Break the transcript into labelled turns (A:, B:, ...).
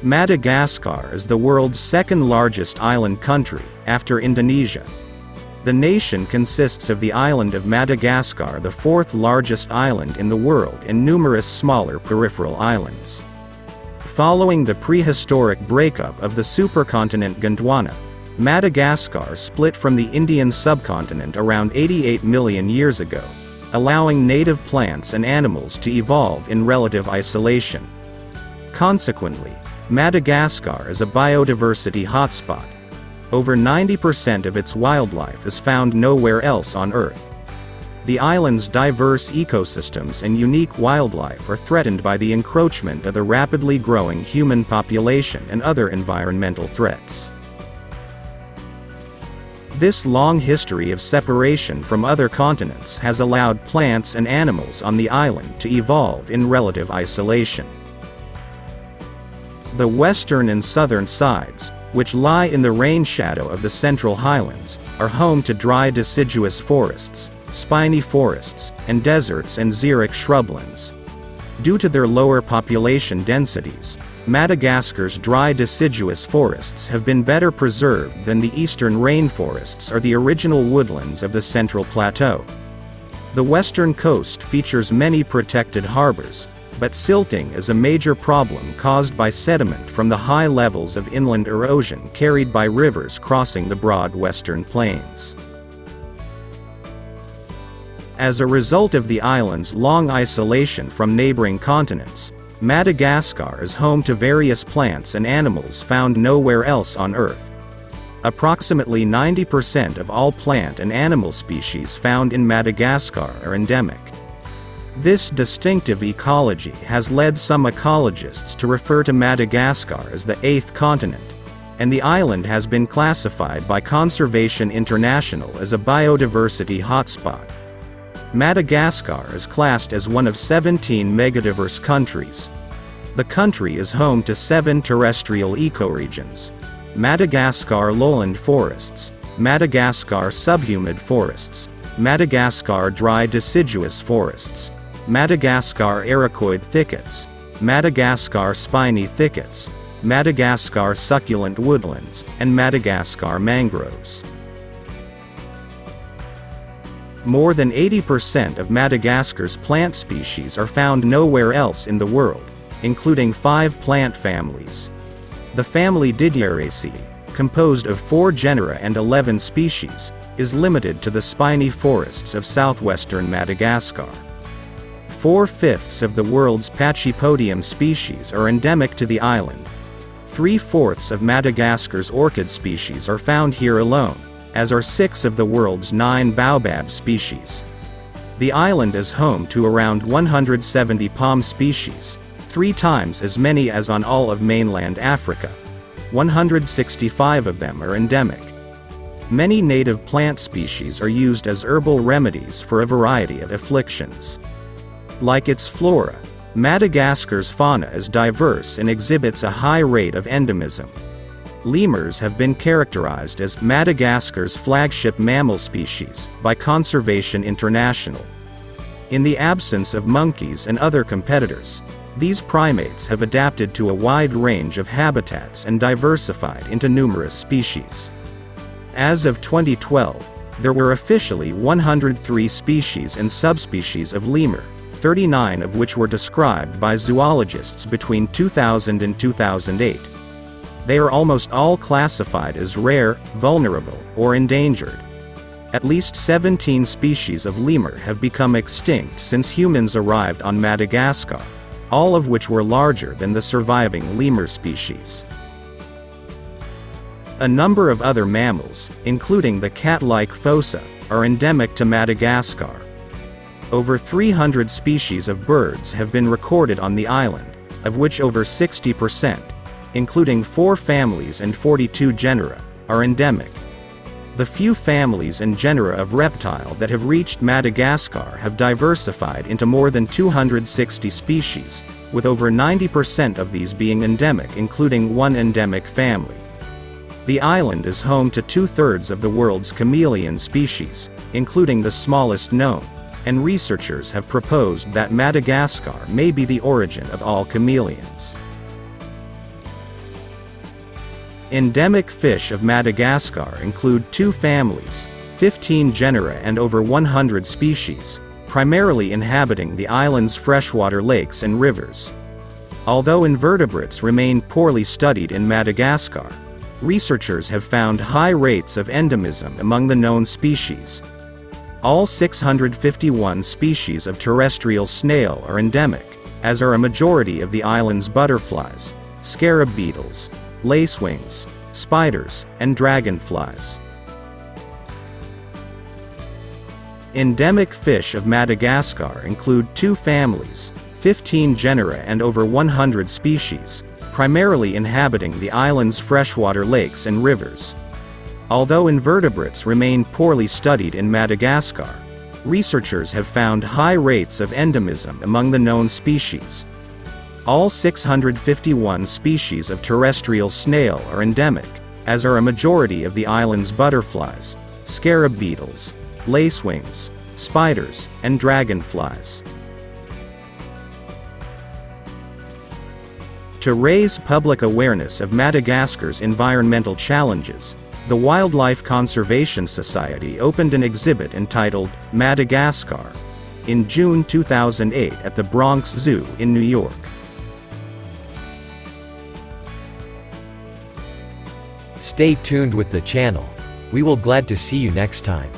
A: Madagascar is the world's second-largest island country, after Indonesia. The nation consists of the island of Madagascar, the fourth-largest island in the world, and numerous smaller peripheral islands. Following the prehistoric breakup of the supercontinent Gondwana, Madagascar split from the Indian subcontinent around 88 million years ago, allowing native plants and animals to evolve in relative isolation. Consequently, Madagascar is a biodiversity hotspot. Over 90% of its wildlife is found nowhere else on Earth. The island's diverse ecosystems and unique wildlife are threatened by the encroachment of the rapidly growing human population and other environmental threats. This long history of separation from other continents has allowed plants and animals on the island to evolve in relative isolation. The western and southern sides, which lie in the rain shadow of the Central Highlands, are home to dry deciduous forests, spiny forests, and deserts and xeric shrublands. Due to their lower population densities, Madagascar's dry deciduous forests have been better preserved than the eastern rainforests or the original woodlands of the Central Plateau. The western coast features many protected harbors, but silting is a major problem caused by sediment from the high levels of inland erosion carried by rivers crossing the broad western plains. As a result of the island's long isolation from neighboring continents, Madagascar is home to various plants and animals found nowhere else on Earth. Approximately 90% of all plant and animal species found in Madagascar are endemic. This distinctive ecology has led some ecologists to refer to Madagascar as the eighth continent, and the island has been classified by Conservation International as a biodiversity hotspot. Madagascar is classed as one of 17 megadiverse countries. The country is home to 7 terrestrial ecoregions: Madagascar lowland forests, Madagascar subhumid forests, Madagascar dry deciduous forests, Madagascar ericoid thickets, Madagascar spiny thickets, Madagascar succulent woodlands, and Madagascar mangroves. More than 80% of Madagascar's plant species are found nowhere else in the world, including 5 plant families. The family Didieraceae, composed of 4 genera and 11 species, is limited to the spiny forests of southwestern Madagascar. 4/5 of the world's Pachypodium species are endemic to the island. 3/4 of Madagascar's orchid species are found here alone, as are 6 of the world's 9 baobab species. The island is home to around 170 palm species, 3 times as many as on all of mainland Africa. 165 of them are endemic. Many native plant species are used as herbal remedies for a variety of afflictions. Like its flora, Madagascar's fauna is diverse and exhibits a high rate of endemism. Lemurs have been characterized as Madagascar's flagship mammal species by Conservation International. In the absence of monkeys and other competitors, these primates have adapted to a wide range of habitats and diversified into numerous species. As of 2012, there were officially 103 species and subspecies of lemur, 39 of which were described by zoologists between 2000 and 2008. They are almost all classified as rare, vulnerable, or endangered. At least 17 species of lemur have become extinct since humans arrived on Madagascar, all of which were larger than the surviving lemur species. A number of other mammals, including the cat-like fossa, are endemic to Madagascar. Over 300 species of birds have been recorded on the island, of which over 60%, including 4 families and 42 genera, are endemic. The few families and genera of reptile that have reached Madagascar have diversified into more than 260 species, with over 90% of these being endemic, including 1 endemic family. The island is home to 2/3 of the world's chameleon species, including the smallest known, and researchers have proposed that Madagascar may be the origin of all chameleons. Endemic fish of Madagascar include 2 families, 15 genera and over 100 species, primarily inhabiting the island's freshwater lakes and rivers. Although invertebrates remain poorly studied in Madagascar, researchers have found high rates of endemism among the known species. All 651 species of terrestrial snail are endemic, as are a majority of the island's butterflies, scarab beetles, lacewings, spiders, and dragonflies. Endemic fish of Madagascar include 2 families, 15 genera and over 100 species, primarily inhabiting the island's freshwater lakes and rivers. Although invertebrates remain poorly studied in Madagascar, researchers have found high rates of endemism among the known species. All 651 species of terrestrial snail are endemic, as are a majority of the island's butterflies, scarab beetles, lacewings, spiders, and dragonflies. To raise public awareness of Madagascar's environmental challenges, the Wildlife Conservation Society opened an exhibit entitled Madagascar in June 2008 at the Bronx Zoo in New York.
B: Stay tuned with the channel. We will glad to see you next time.